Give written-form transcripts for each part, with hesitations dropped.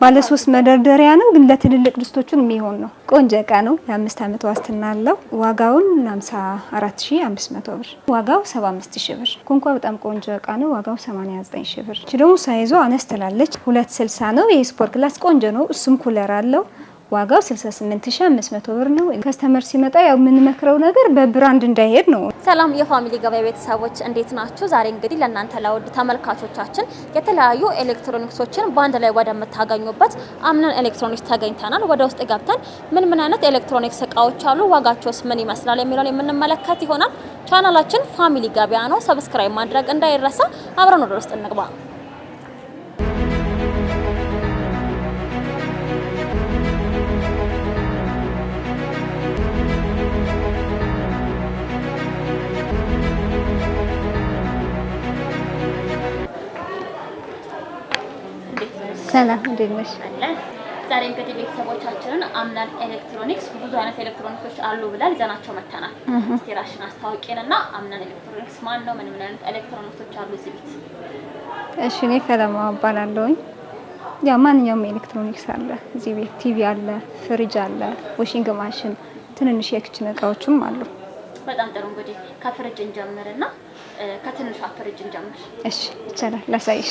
ባለ 3 መደርደሪያ ነው ግን ለትልልቅ ድስቶችን የሚሆን ነው። ቆንጆ እቃ ነው። የ5 አመት ዋስትና አለው። ዋጋውን 54500 ብር፣ ዋጋው 75000 ብር። ኮንኳ በጣም ቆንጆ እቃ ነው። ዋጋው 89000 ብር። እቺ ደግሞ ሳይዟ አነስ ትላለች። 260 ነው። የስፖርት ክላስ ቆንጆ ነው። እሱም ኩለር አለው። ዋጋው 68500 ብር ነው። ከስተመር ሲመጣ ያው የምንመክረው ነገር በብራንድ እንዳይሄድ ነው። ሰላም የፋሚሊ ገበያ ቤተሰቦች እንዴት ናችሁ? ዛሬ እንግዲህ ለእናንተ ለውድ ተመልካቾቻችን የተለያዩ ኤሌክትሮኒክሶችን በአንድ ላይ ወደምታገኙበት አምነን ኤሌክትሮኒክስ ተገኝተናል። ወደ ውስጥ ገብተን ምን አይነት ኤሌክትሮኒክስ እቃዎች አሉ፣ ዋጋቸውስ ምን ይመስላል የሚለውን የምንመለከት ይሆናል። ቻናላችን ፋሚሊ ገበያ ነው። ሰብስክራይብ ማድረግ እንዳይረሳ። አብረን ወደ ውስጥ እንግባ። ሰላም እንዴት ነሽ? ዛሬ እንግዲህ ቤተሰቦቻችንን አምነን ኤሌክትሮኒክስ ብዙ አይነት ኤሌክትሮኒክሶች አሉ ብለን ይዘናቸው መተናል። እስቲ ራስሽን አስተዋውቂንና አምነን ኤሌክትሮኒክስ ማን ነው? ምን አይነት ኤሌክትሮኒክሶች አሉ እዚህ ቤት? እሺ እኔ ፈለማ እባላለሁኝ። ያ ማንኛውም ኤሌክትሮኒክስ አለ እዚህ ቤት። ቲቪ አለ፣ ፍሪጅ አለ፣ ዋሺንግ ማሽን፣ ትንንሽ የኪችን እቃዎችም አሉ። በጣም ጥሩ። እንግዲህ ከፍሪጅ እንጀምርና ከትንሿ ፍሪጅ እንጀምር። እሺ ይቻላል፣ ላሳይሽ።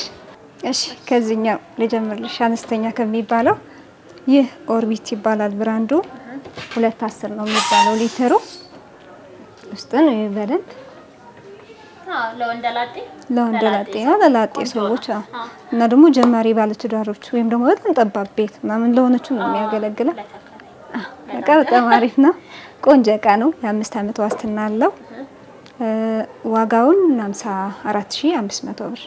እሺ ከዚህኛው ልጀምርልሽ። አነስተኛ ከሚባለው ይህ ኦርቢት ይባላል ብራንዱ። 210 ነው የሚባለው ሊትሩ። ውስጥን በደንብ ለወንደላጤ ለላጤ ሰዎች እና ደግሞ ጀማሪ ባለትዳሮች ወይም ደግሞ በጣም ጠባብ ቤት ምናምን ለሆነች ነው የሚያገለግለው። በቃ በጣም አሪፍ ነው። ቆንጆ እቃ ነው። የ5 አመት ዋስትና አለው። ዋጋውን 54500 ብር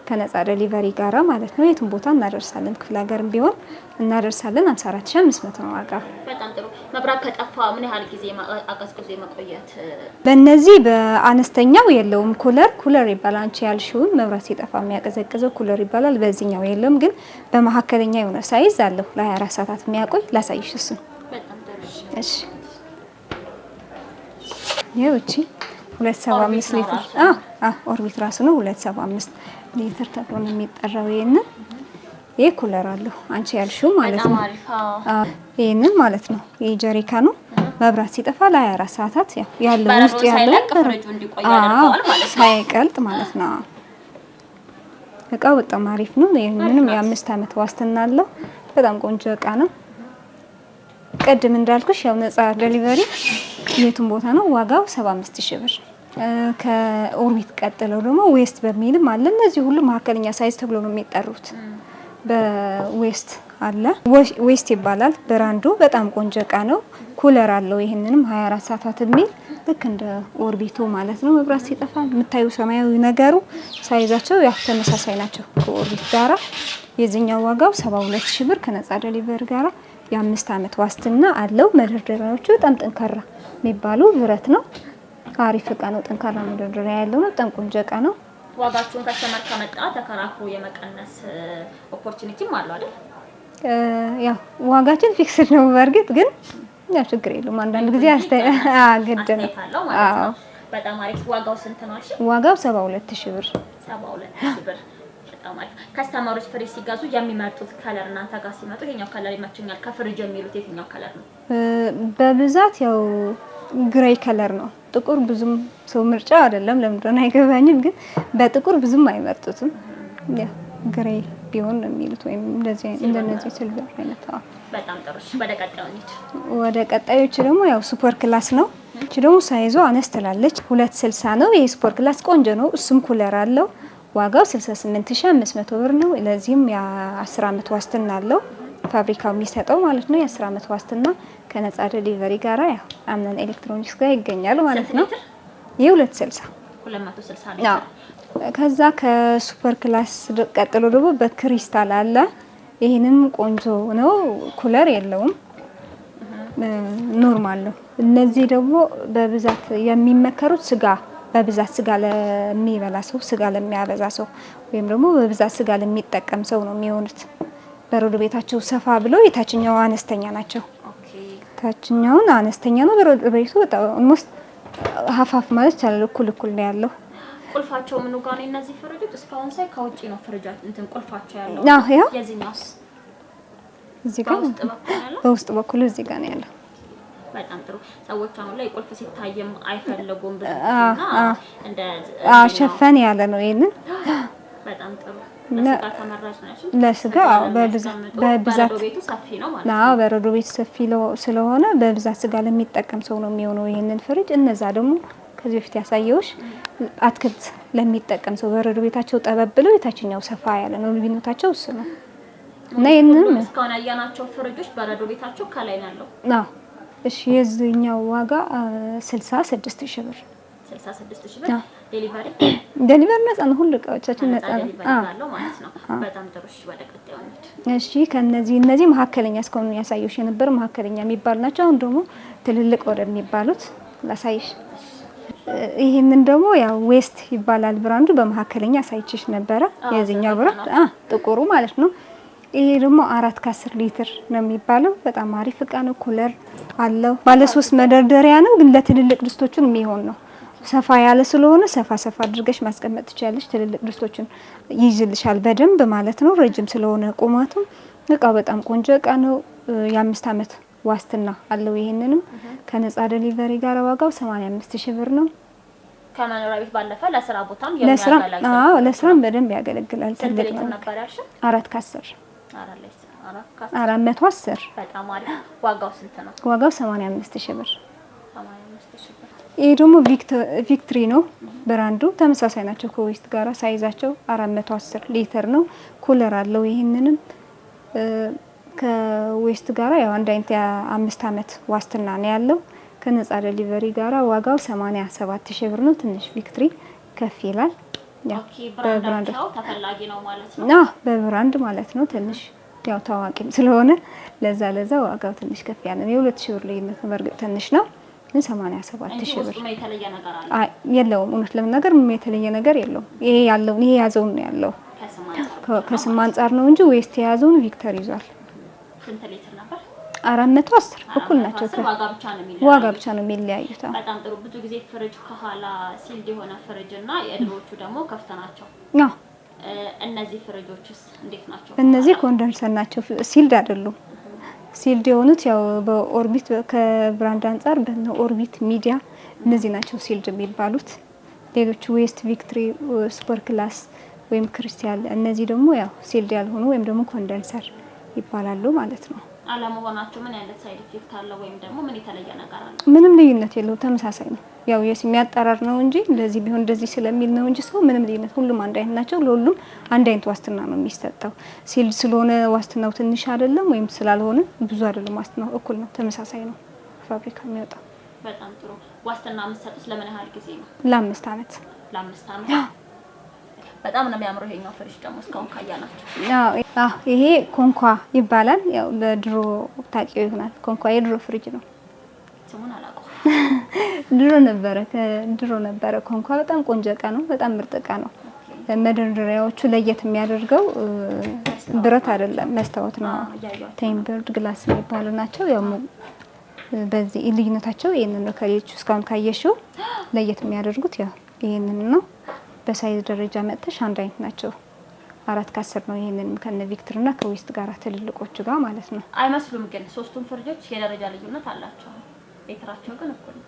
ከነጻ ዴሊቨሪ ጋራ ማለት ነው። የትም ቦታ እናደርሳለን። ክፍለ ሀገርም ቢሆን እናደርሳለን። 54500 ነው ዋጋው። በጣም ጥሩ። መብራት ከጠፋ ምን ያህል ጊዜ አቀዝቅዞ መቆየት? በእነዚህ በአነስተኛው የለውም። ኩለር ይባላል። አንቺ ያልሽውን መብራት ሲጠፋ የሚያቀዘቅዘው ኩለር ይባላል። በዚህኛው የለም፣ ግን በመካከለኛ የሆነ ሳይዝ አለው ለ24 ሰዓታት የሚያቆይ። ላሳይሽ እሱ። በጣም ጥሩ። እሺ ይኸውቺ 275 ሊትር ኦርቢት ራሱ ነው። 275 ሊትር ተብሎ ነው የሚጠራው። ይሄ ኩለር አለው አንቺ ያልሽው ማለት ነው። ይሄንን ማለት ነው። ይሄ ጀሪካ ነው። መብራት ሲጠፋ ለ24 ሰዓታት ያለው ውስጥ ያለው ሳይቀልጥ ማለት ነው። እቃው በጣም አሪፍ ነው። ምንም የ5 አመት ዋስትና አለው። በጣም ቆንጆ እቃ ነው። ቀድም እንዳልኩሽ ያው ነፃ ዴሊቨሪ የቱን ቦታ ነው። ዋጋው 75000 ብር። ከኦርቢት ቀጥለው ደግሞ ዌስት በሚልም አለ። እነዚህ ሁሉ መካከለኛ ሳይዝ ተብሎ ነው የሚጠሩት። በዌስት አለ። ዌስት ይባላል ብራንዱ። በጣም ቆንጆ እቃ ነው። ኩለር አለው። ይሄንንም 24 ሰዓታት የሚል ልክ እንደ ኦርቢቱ ማለት ነው። መብራት ሲጠፋ የምታዩ ሰማያዊ ነገሩ ሳይዛቸው ያው ተመሳሳይ ናቸው ከኦርቢት ጋራ። የዚህኛው ዋጋው 72000 ብር ከነፃ ዴሊቨሪ ጋራ የ5 አመት ዋስትና አለው። መደርደሪያዎቹ በጣም ጠንካራ የሚባሉ ብረት ነው። አሪፍ እቃ ነው። ጠንካራ መደርደሪያ ያለው ነው። በጣም ቆንጆ እቃ ነው። ዋጋቸውን ከስተመር ከመጣ ተከራክሮ የመቀነስ ኦፖርቹኒቲም አለው አይደል? ያው ዋጋችን ፊክስድ ነው። በእርግጥ ግን ያው ችግር የለውም። አንዳንድ ጊዜ ግድ ነው። አዎ በጣም አሪፍ። ዋጋው ስንት ነው አልሽ? ዋጋው 72000 ብር። 72000 ብር። ከስተመሮች ፍሪጅ ሲገዙ የሚመርጡት ከለር እናንተ ጋር ሲመጡ ይሄኛው ከለር ይመቸኛል ከፍሪጅ የሚሉት የትኛው ከለር ነው? በብዛት ያው ግሬይ ከለር ነው። ጥቁር ብዙም ሰው ምርጫ አይደለም፣ ለምን እንደሆነ አይገባኝም። ግን በጥቁር ብዙም አይመርጡትም። ያው ግሬይ ቢሆን ነው የሚሉት፣ ወይም እንደነዚህ ሲልቨር አይነት። በጣም ጥሩ። ወደ ቀጣዩ እንሂድ። ወደ ቀጣዮች ደግሞ ያው ሱፐር ክላስ ነው። እቺ ደግሞ ሳይዟ አነስ ትላለች። 260 ነው። ይሄ ሱፐር ክላስ ቆንጆ ነው። እሱም ኩለር አለው። ዋጋው 68500 ብር ነው። ለዚህም የ10 አመት ዋስትና አለው። ፋብሪካው የሚሰጠው ማለት ነው። የ10 አመት ዋስትና ከነፃ ዴሊቨሪ ጋራ ያው አምነን ኤሌክትሮኒክስ ጋር ይገኛል ማለት ነው። ይሄ 260 ነው። ከዛ ከሱፐር ክላስ ቀጥሎ ደግሞ በክሪስታል አለ። ይሄንም ቆንጆ ነው። ኩለር የለውም፣ ኖርማል ነው። እነዚህ ደግሞ በብዛት የሚመከሩት በብዛት ስጋ ለሚበላ ሰው፣ ስጋ ለሚያበዛ ሰው ወይም ደግሞ በብዛት ስጋ ለሚጠቀም ሰው ነው የሚሆኑት። በሮዶ ቤታቸው ሰፋ ብለው የታችኛው አነስተኛ ናቸው። ታችኛውን አነስተኛ ነው። በሮዶ ቤቱ በጣም ኦልሞስት ሀፋፍ ማለት ይቻላል። እኩል ነው ያለው። ቁልፋቸው ምን ጋር ነው? እነዚህ ፍሪጆች እስካሁን ሳይ ከውጪ ነው ፍሪጃቸው እንትን ቁልፋቸው ያለው። አዎ ያው የዚህኛውስ እዚህ ጋር በውስጥ በኩል እዚህ ጋር ነው ያለው። በጣም ጥሩ። ሰዎች አሁን ላይ ቁልፍ ሲታየም አይፈልጉም ብዙና እንደ ሸፈን ያለ ነው ይሄንን። በጣም ጥሩ። ለስጋ ተመራጭ ነው። ለስጋ በብዛት ቤቱ ሰፊ ነው ማለት ነው። አዎ በረዶ ቤት ሰፊ ስለሆነ በብዛት ስጋ ለሚጠቀም ሰው ነው የሚሆነው ይሄንን ፍሪጅ። እነዛ ደግሞ ከዚህ በፊት ያሳየውሽ አትክልት ለሚጠቀም ሰው በረዶ ቤታቸው ጠበብ ብለው የታችኛው ሰፋ ያለ ነው። ልዩነታቸው እሱ ነው። እና ይሄንን እስካሁን ያያናቸው ፍሪጆች በረዶ ቤታቸው ከላይ ነው ያለው። አዎ እሺ። የዚህኛው ዋጋ 66000 ብር። 66000 ብር። ዴሊቨሪ ነፃ ነው። ሁሉ እቃዎቻችን ነፃ ነው ማለት ነው። በጣም ጥሩ። እሺ ወደ ቀጣዩ ነው። እሺ እነዚህ መካከለኛ እስካሁን ያሳየውሽ የነበረ መካከለኛ የሚባሉ ናቸው። አሁን ደግሞ ትልልቅ ወደሚባሉት ላሳይሽ። ይሄንን ደግሞ ያው ዌስት ይባላል ብራንዱ። በመካከለኛ አሳይችሽ ነበረ። የዚህኛው ብራንድ ጥቁሩ ማለት ነው። ይሄ ደግሞ 4 ከ10 ሊትር ነው የሚባለው። በጣም አሪፍ እቃ ነው። ኩለር አለው። ባለ 3 መደርደሪያ ነው፣ ግን ለትልልቅ ድስቶችን የሚሆን ነው። ሰፋ ያለ ስለሆነ ሰፋ አድርገሽ ማስቀመጥ ትችያለሽ። ትልልቅ ድስቶችን ይይዝልሻል በደንብ ማለት ነው። ረጅም ስለሆነ ቁመቱ እቃው በጣም ቆንጆ እቃ ነው። የ5 አመት ዋስትና አለው። ይሄንንም ከነፃ ዴሊቨሪ ጋር ዋጋው 85000 ብር ነው። ከመኖሪያ ቤት ባለፈ ለስራ ቦታም የሚያገለግል። አዎ ለስራም በደንብ ያገለግላል። ትልቅ ነው። 4 ከ10 410። በጣም አሪፍ። ዋጋው ስንት ነው? ዋጋው 85000 ብር። ይሄ ደግሞ ቪክትሪ ነው ብራንዱ። ተመሳሳይ ናቸው ከዌስት ጋራ። ሳይዛቸው 410 ሊትር ነው። ኩለር አለው። ይሄንንም ከዌስት ጋራ ያው አንድ አይነት የ5 አመት ዋስትና ነው ያለው። ከነፃ ዴሊቨሪ ጋራ ዋጋው 87000 ብር ነው። ትንሽ ቪክትሪ ከፍ ይላል። ያው በብራንድ ተፈላጊ ነው ማለት ነው። በብራንድ ማለት ነው። ትንሽ ያው ታዋቂም ስለሆነ ለዛ ዋጋው ትንሽ ከፍ ያለ ነው። የ2000 ብር ልዩነት ነው። በርግጥ ትንሽ ነው፣ ግን 87000 ብር የለውም። እውነት ለመናገር ምንም የተለየ ነገር የለውም። ይሄ ያዘውን ነው ያለው። ከስም አንጻር ነው እንጂ ዌስት የያዘውን ቪክተር ይዟል። ስንት ሊትር ነበር? 410 እኩል ናቸው። ዋጋ ብቻ ነው የሚለያዩት። በጣም ጥሩ። ብዙ ጊዜ ፍሪጅ ከኋላ ሲልድ የሆነ ፍሪጅ እና የድሮቹ ደግሞ ከፍተ ናቸው። እነዚህ ፍሪጆችስ እንዴት ናቸው? እነዚህ ኮንደንሰር ናቸው፣ ሲልድ አይደሉም። ሲልድ የሆኑት ያው በኦርቢት ከብራንድ አንጻር በኦርቢት ሚዲያ እነዚህ ናቸው ሲልድ የሚባሉት። ሌሎቹ ዌስት፣ ቪክትሪ፣ ሱፐር ክላስ ወይም ክሪስታል፣ እነዚህ ደግሞ ያው ሲልድ ያልሆኑ ወይም ደግሞ ኮንደንሰር ይባላሉ ማለት ነው። አለመሆናቸው ምን አይነት ሳይድ ኢፌክት አለው ወይም ደግሞ ምን የተለየ ነገር አለ? ምንም ልዩነት የለው፣ ተመሳሳይ ነው። ያው የሚያጠራር ነው እንጂ እንደዚህ ቢሆን እንደዚህ ስለሚል ነው እንጂ ሰው ምንም ልዩነት፣ ሁሉም አንድ አይነት ናቸው። ለሁሉም አንድ አይነት ዋስትና ነው የሚሰጠው። ሲልድ ስለሆነ ዋስትናው ትንሽ አይደለም፣ ወይም ስላልሆነ ብዙ አይደለም። ዋስትናው እኩል ነው፣ ተመሳሳይ ነው ፋብሪካ የሚወጣው። በጣም ጥሩ። ዋስትና የምትሰጡት ለምን ያህል ጊዜ ነው? ለ5 አመት። ለ5 አመት። በጣም ነው የሚያምረው። ይሄኛው ፍሪጅ ደግሞ እስካሁን ካያናችሁ። ይሄ ኮንኳ ይባላል። ያው በድሮ ታውቂው ይሆናል። ኮንኳ የድሮ ፍሪጅ ነው። ስሙን አላውቀውም። ድሮ ነበረ ኮንኳ። በጣም ቆንጆ እቃ ነው። በጣም ምርጥ እቃ ነው። መደርደሪያዎቹ ለየት የሚያደርገው ብረት አይደለም፣ መስታወት ነው። ቴምበርድ ግላስ የሚባሉ ናቸው። ያው በዚህ ልዩነታቸው ይሄንን ነው። ከሌሎቹ እስካሁን ካየሽው ለየት የሚያደርጉት ያው ይሄንን ነው። በሳይዝ ደረጃ መጥተሽ አንድ አይነት ናቸው። 4 ከ10 ነው። ይሄንን ከነ ቪክትር እና ከዌስት ጋር ትልልቆቹ ጋር ማለት ነው። አይመስሉም ግን ሶስቱም ፍሪጆች የደረጃ ልዩነት አላቸው። ሊትራቸው ግን እኩል ነው።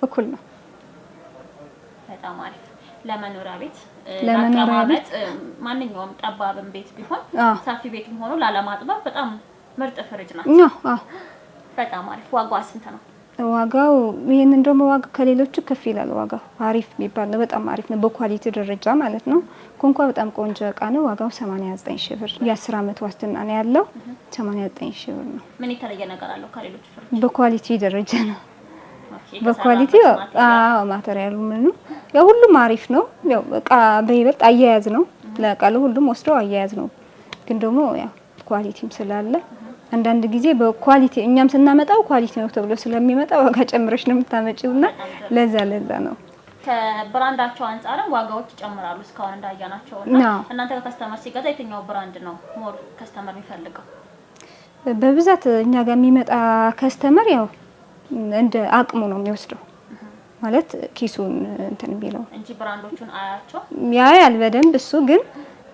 እኩል ነው። በጣም አሪፍ። ለመኖሪያ ቤት ማንኛውም ጠባብም ቤት ቢሆን ሰፊ ቤትም ሆኖ ላለማጥበብ በጣም ምርጥ ፍሪጅ ናቸው። በጣም አሪፍ። ዋጋው ስንት ነው? ዋጋው ይሄንን ደግሞ ዋጋው ከሌሎቹ ከፍ ይላል። ዋጋው አሪፍ የሚባል ነው። በጣም አሪፍ ነው በኳሊቲ ደረጃ ማለት ነው። ኮንኳ በጣም ቆንጆ እቃ ነው። ዋጋው 89000 ብር። የ10 አመት ዋስትና ነው ያለው። 89000 ብር ነው። ምን የተለየ ነገር አለው ከሌሎቹ ፍሪጅ? በኳሊቲ ደረጃ ነው። በኳሊቲ ማቴሪያሉ ምን ነው ያው ሁሉም አሪፍ ነው። ያው እቃ በይበልጥ አያያዝ ነው። ለእቃ ሁሉም ወስደው አያያዝ ነው። ግን ደግሞ ያው ኳሊቲም ስላለ አንዳንድ ጊዜ በኳሊቲ እኛም ስናመጣው ኳሊቲ ነው ተብሎ ስለሚመጣ ዋጋ ጨምረሽ ነው የምታመጪውና ለዛ ነው። ከብራንዳቸው አንፃርም ዋጋዎች ይጨምራሉ እስካሁን እንዳያናቸውና እናንተ ከስተመር ሲገዛ የትኛው ብራንድ ነው ሞር ከስተመር የሚፈልገው? በብዛት እኛ ጋር የሚመጣ ከስተመር ያው እንደ አቅሙ ነው የሚወስደው። ማለት ኪሱን እንትን ቢለው እንጂ ብራንዶቹን አያቸው ያያል በደንብ እሱ ግን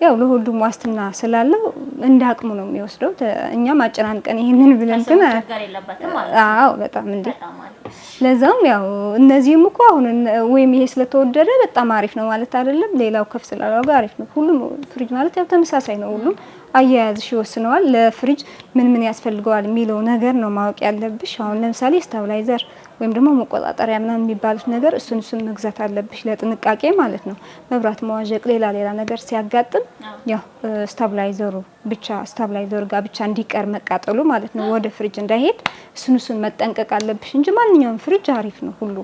ያው ለሁሉም ዋስትና ስላለው እንደ አቅሙ ነው የሚወስደው። እኛም አጨናንቀን ይሄንን ብለን ግን አዎ በጣም እንዴ ለዛም ያው እነዚህም እኮ አሁን ወይም ይሄ ስለተወደደ በጣም አሪፍ ነው ማለት አይደለም። ሌላው ከፍ ስላለው ጋር አሪፍ ነው። ሁሉም ፍሪጅ ማለት ያው ተመሳሳይ ነው። ሁሉም አያያዝሽ ይወስነዋል። ለፍሪጅ ምን ያስፈልገዋል የሚለው ነገር ነው ማወቅ ያለብሽ። አሁን ለምሳሌ ስታብላይዘር ወይም ደግሞ መቆጣጠሪያ ምናምን የሚባሉት ነገር እሱን መግዛት አለብሽ ለጥንቃቄ ማለት ነው። መብራት መዋዠቅ፣ ሌላ ነገር ሲያጋጥም ያው ስታብላይዘሩ ጋር ብቻ እንዲቀር መቃጠሉ ማለት ነው ወደ ፍሪጅ እንዳይሄድ እሱን መጠንቀቅ አለብሽ እንጂ ማንኛውም ፍሪጅ አሪፍ ነው ሁሉ።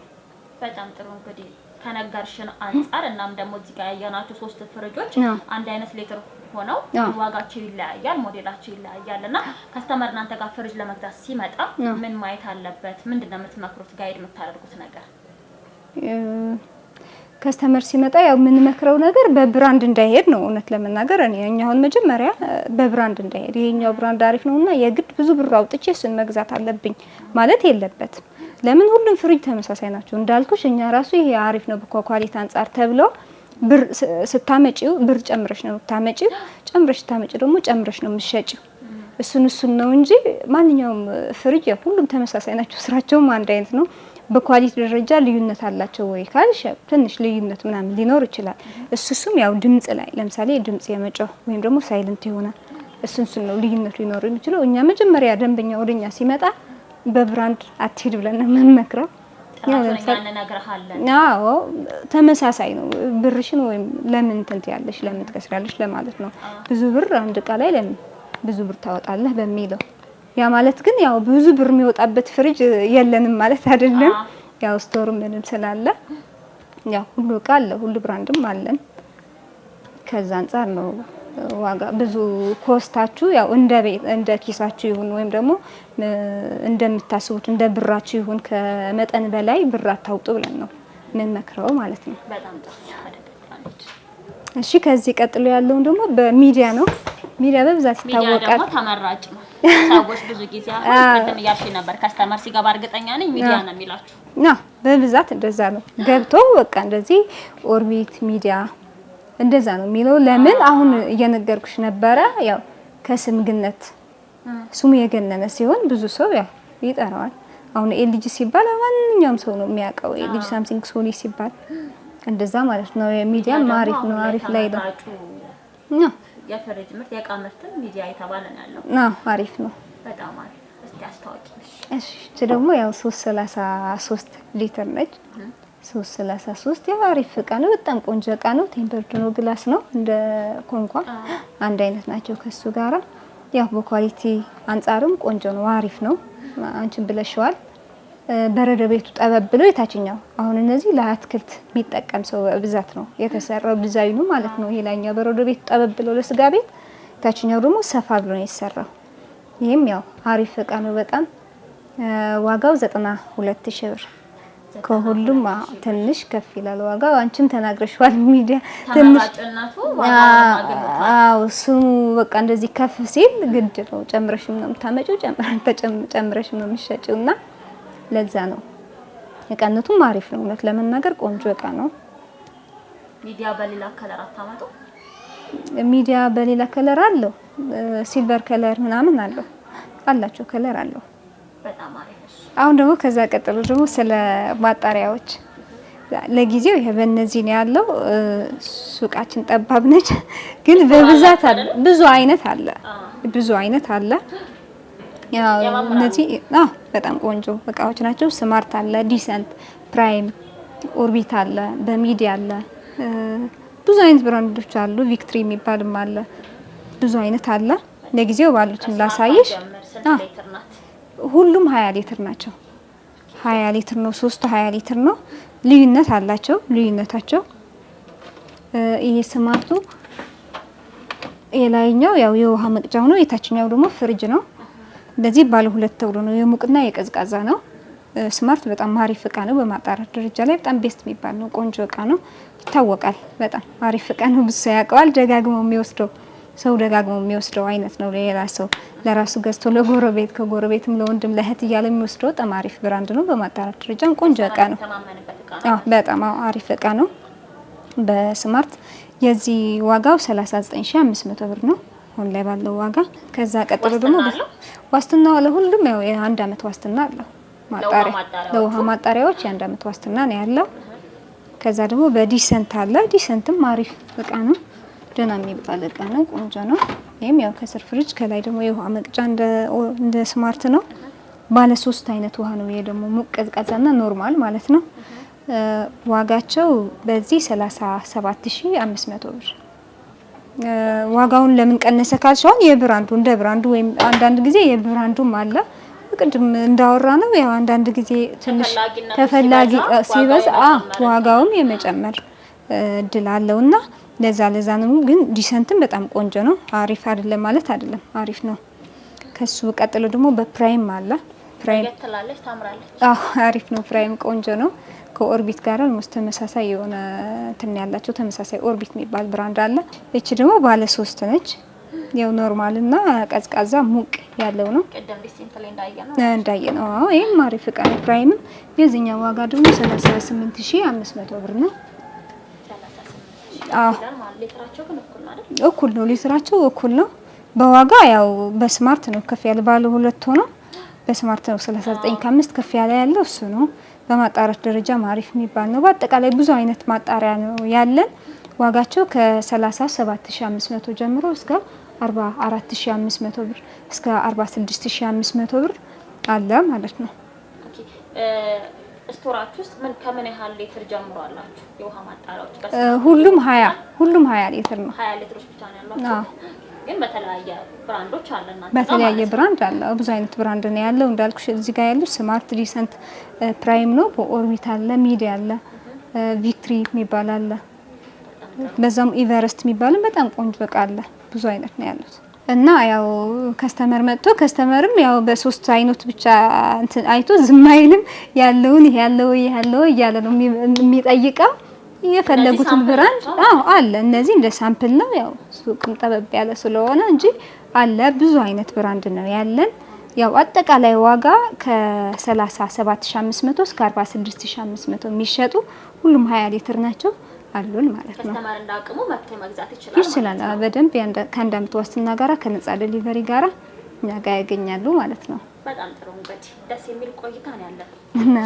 በጣም ጥሩ እንግዲህ ከነገርሽን አንፃር እናም ደግሞ እዚህ ጋር ያየናቸው 3 ፍሪጆች አንድ አይነት ሊትር ሆነው ዋጋቸው ይለያያል፣ ሞዴላቸው ይለያያል እና ከስተመር እናንተ ጋር ፍሪጅ ለመግዛት ሲመጣ ምን ማየት አለበት? ምንድነው የምትመክሩት ጋይድ የምታደርጉት ነገር? ከስተመር ሲመጣ ያው የምንመክረው ነገር በብራንድ እንዳይሄድ ነው። እውነት ለመናገር እኛውን መጀመሪያ በብራንድ እንዳይሄድ ይሄኛው ብራንድ አሪፍ ነውና የግድ ብዙ ብር አውጥቼ እሱን መግዛት አለብኝ ማለት የለበትም። ለምን ሁሉም ፍሪጅ ተመሳሳይ ናቸው እንዳልኩሽ። እኛ ራሱ ይሄ አሪፍ ነው በኳሊቲ አንፃር ተብሎ ብር ስታመጪው ብር ጨምረሽ ነው ታመጪው፣ ታመጪ ደግሞ ጨምረሽ ነው የምትሸጪው። እሱን ነው እንጂ ማንኛውም ፍሪጅ ሁሉም ተመሳሳይ ናቸው። ስራቸውም አንድ አይነት ነው። በኳሊቲ ደረጃ ልዩነት አላቸው ወይ ካልሽ ትንሽ ልዩነት ምናምን ሊኖር ይችላል። እሱም ያው ድምጽ ላይ ለምሳሌ ድምጽ የመጮህ ወይም ደግሞ ሳይለንት የሆነ እሱን ነው ልዩነት ሊኖር የሚችለው። እኛ መጀመሪያ ደንበኛ ወደኛ ሲመጣ በብራንድ አትሄድ ብለን ነው የምንመክረው። አዎ ተመሳሳይ ነው። ብርሽን ወይም ለምን እንትን ያለሽ ለምን ትከስራለሽ ለማለት ነው። ብዙ ብር አንድ እቃ ላይ ለምን ብዙ ብር ታወጣለህ በሚለው ያ ማለት ግን ያው ብዙ ብር የሚወጣበት ፍሪጅ የለንም ማለት አይደለም። ያው ስቶር ምንም ስላለ ያው ሁሉ እቃ አለ፣ ሁሉ ብራንድም አለን። ከዛ አንፃር ነው ዋጋ ብዙ ኮስታችሁ ያው እንደ ኪሳችሁ ይሁን ወይም ደግሞ እንደምታስቡት እንደ ብራችሁ ይሁን። ከመጠን በላይ ብር አታውጡ ብለን ነው የምንመክረው ማለት ነው። በጣም ጥሩ። እሺ ከዚህ ቀጥሎ ያለውን ደግሞ በሚዲያ ነው። ሚዲያ በብዛት ይታወቃል። ሚዲያ ደግሞ ተመራጭ ነው። ሰዎች ብዙ ጊዜ ቅድም እያልሽ ነበር ከስተመር ሲገባ እርግጠኛ ነኝ ሚዲያ ነው የሚላችሁ። በብዛት እንደዛ ነው ገብቶ በቃ እንደዚህ ኦርቢት ሚዲያ እንደዛ ነው የሚለው። ለምን አሁን እየነገርኩሽ ነበረ። ያው ከስም ግነት ስሙ የገነነ ሲሆን ብዙ ሰው ያው ይጠራዋል። አሁን ኤልጂ ሲባል ማንኛውም ሰው ነው የሚያውቀው። ኤልጂ፣ ሳምሰንግ፣ ሶኒ ሲባል እንደዛ ማለት ነው። የሚዲያ አሪፍ ነው፣ አሪፍ ላይ ነው። የፍሪጅ ምርት የእቃ ምርትም ሚዲያ የተባለ ነው ያለው። አሪፍ ነው በጣም አሪፍ። እስቲ አስተዋውቂኝ። እሺ ደግሞ ያው 333 ሊትር ነች። 333 ያው አሪፍ እቃ ነው። በጣም ቆንጆ እቃ ነው። ቴምፐርድ ነው፣ ግላስ ነው። እንደ ኮንኳ አንድ አይነት ናቸው ከሱ ጋራ። ያው በኳሊቲ አንፃርም ቆንጆ ነው፣ አሪፍ ነው። አንቺን ብለሽዋል። በረዶ ቤቱ ጠበብ ብሎ የታችኛው አሁን እነዚህ ለአትክልት የሚጠቀም ሰው ብዛት ነው የተሰራው ዲዛይኑ ማለት ነው። ይሄላኛው በረዶ ቤቱ ጠበብ ብሎ ለስጋ ቤት፣ የታችኛው ደግሞ ሰፋ ብሎ ነው የተሰራው። ይሄም ያው አሪፍ እቃ ነው በጣም። ዋጋው 92,000 ብር። ከሁሉም ትንሽ ከፍ ይላል ዋጋው። አንቺም ተናግረሽዋል ሚዲያ ትንሽ ስሙ በቃ እንደዚህ ከፍ ሲል ግድ ነው ጨምረሽም ነው የምታመጪው፣ ጨምረሽም ነው የምትሸጪውና ለዛ ነው እቃነቱም አሪፍ ነው። እውነት ለመናገር ቆንጆ እቃ ነው። ሚዲያ በሌላ ከለር አታመጡ? ሚዲያ በሌላ ከለር አለው። ሲልቨር ከለር ምናምን አላቸው ከለር አለው። በጣም አሪፍ። አሁን ደግሞ ከዛ ቀጥሎ ደግሞ ስለ ማጣሪያዎች ለጊዜው ይሄ በእነዚህ ነው ያለው። ሱቃችን ጠባብ ነች፣ ግን በብዛት አለ። ብዙ አይነት አለ። ያው እነዚህ በጣም ቆንጆ እቃዎች ናቸው። ስማርት አለ፣ ዲሰንት፣ ፕራይም፣ ኦርቢት አለ፣ በሚዲያ አለ። ብዙ አይነት ብራንዶች አሉ። ቪክትሪ የሚባልም አለ። ብዙ አይነት አለ። ለጊዜው ባሉትን ላሳይሽ። ሁሉም 20 ሊትር ናቸው። 20 ሊትር ነው። 20 ሊትር ነው። ልዩነት አላቸው። ልዩነታቸው ይሄ ስማርቱ የላይኛው ያው የውሃ መቅጃው ነው። የታችኛው ደግሞ ፍሪጅ ነው። እንደዚህ ባለ ሁለት ተብሎ ነው። የሙቅና የቀዝቃዛ ነው። ስማርት በጣም አሪፍ እቃ ነው። በማጣራት ደረጃ ላይ በጣም ቤስት የሚባል ነው። ቆንጆ እቃ ነው። ይታወቃል። በጣም አሪፍ እቃ ነው። ብዙ ሰው ያውቀዋል። ደጋግሞ የሚወስደው ሰው ደጋግሞ የሚወስደው አይነት ነው። ሌላ ሰው ለራሱ ገዝቶ ለጎረቤት ከጎረቤትም ለወንድም ለእህት እያለ የሚወስደው በጣም አሪፍ ብራንድ ነው። በማጣራት ደረጃም ቆንጆ እቃ ነው። በጣም አሪፍ እቃ ነው። በስማርት የዚህ ዋጋው 39500 ብር ነው አሁን ላይ ባለው ዋጋ። ከዛ ቀጥሎ ደግሞ ዋስትናው ለሁሉም ያው የአንድ አመት ዋስትና አለው። ለውሃ ማጣሪያዎች የአንድ አመት ዋስትና ነው ያለው። ከዛ ደግሞ በዲሰንት አለ። ዲሰንትም አሪፍ እቃ ነው። ደህና የሚባል እቃ ነው። ቆንጆ ነው። ይሄም ያው ከስር ፍሪጅ ከላይ ደግሞ የውሃ መቅጫ እንደ ስማርት ነው። ባለ 3 አይነት ውሃ ነው። ይሄ ደግሞ ሙቅ ቀዝቃዛና ኖርማል ማለት ነው። ዋጋቸው በዚህ 37500 ብር። ዋጋውን ለምን ቀነሰ ካልሻው የብራንዱ እንደ ብራንዱ ወይም አንዳንድ ጊዜ የብራንዱም አለ ቅድም እንዳወራ ነው። ያው አንዳንድ ጊዜ ትንሽ ተፈላጊ ሲበዛ ዋጋውም የመጨመር እድል አለውና ለዛ ነው። ግን ዲሰንትም በጣም ቆንጆ ነው። አሪፍ አይደለም ማለት አይደለም፣ አሪፍ ነው። ከሱ ቀጥሎ ደግሞ በፕራይም አለ። ፕራይም ተላለች ታምራለች። አሪፍ ነው። ፕራይም ቆንጆ ነው። ከኦርቢት ጋር አልሞስት ተመሳሳይ የሆነ እንትን ያላቸው ተመሳሳይ ኦርቢት የሚባል ብራንድ አለ። እቺ ደግሞ ባለ 3 ነች። ያው ኖርማል እና ቀዝቃዛ ሙቅ ያለው ነው። ቀደም ዲሰንት ላይ እንዳየነው ይሄም አሪፍ እቃ ነው። ፕራይም የዚህኛው ዋጋ ደግሞ 38500 ብር ነው። ሊትራቸው ግን እኩል ነው። ሊትራቸው እኩል ነው። በዋጋ ያው በስማርት ነው ከፍ ያለ ባለ 2 ሆኖ በስማርት ነው 39.5 ከፍ ያለ ያለው እሱ ነው። በማጣራት ደረጃ አሪፍ የሚባል ነው። በአጠቃላይ ብዙ አይነት ማጣሪያ ነው ያለን። ዋጋቸው ከ37500 ጀምሮ እስከ 44500 ብር እስከ 46500 ብር አለ ማለት ነው። ኦኬ ስቶራችሁ ውስጥ ከምን ያህል ሊትር ጀምሮ አላችሁ? የውሃ ማጣሪያዎች ሁሉም 20 ሊትር ነው። 20 ሊትሮች ብቻ ነው ያሏችሁ? ግን በተለያየ ብራንዶች አለና በተለያየ ብራንድ አለ። ብዙ አይነት ብራንድ ነው ያለው። እንዳልኩሽ እዚህ ጋር ያለው ስማርት፣ ዲሰንት፣ ፕራይም ነው። በኦርቢት አለ፣ ሚዲ አለ፣ ቪክትሪ የሚባል አለ። በዛም ኢቨረስት የሚባልም በጣም ቆንጆ እቃ አለ። ብዙ አይነት ነው ያሉት እና ያው ከስተመር መጥቶ ከስተመርም ያው በ3 አይነት ብቻ እንትን አይቶ ዝም አይልም። ያለውን ያለው እያለ ነው የሚጠይቀው። የፈለጉትን ብራንድ አለ። እነዚህ እንደ ሳምፕል ነው። ያው ሱቅም ጠበብ ያለ ስለሆነ እንጂ አለ። ብዙ አይነት ብራንድ ነው ያለን። ያው አጠቃላይ ዋጋ ከ37500 እስከ 46500 የሚሸጡ ሁሉም 20 ሊትር ናቸው አሉን ማለት ነው። ከስተመር እንዳቅሙ መጥቶ መግዛት ይችላል። በደንብ ከአንድ አመት ዋስትና ጋራ ከነጻ ዴሊቨሪ ጋራ እኛ ጋር ያገኛሉ ማለት ነው። በጣም ጥሩ። እንግዲህ ደስ የሚል ቆይታ ነው ያለን። እና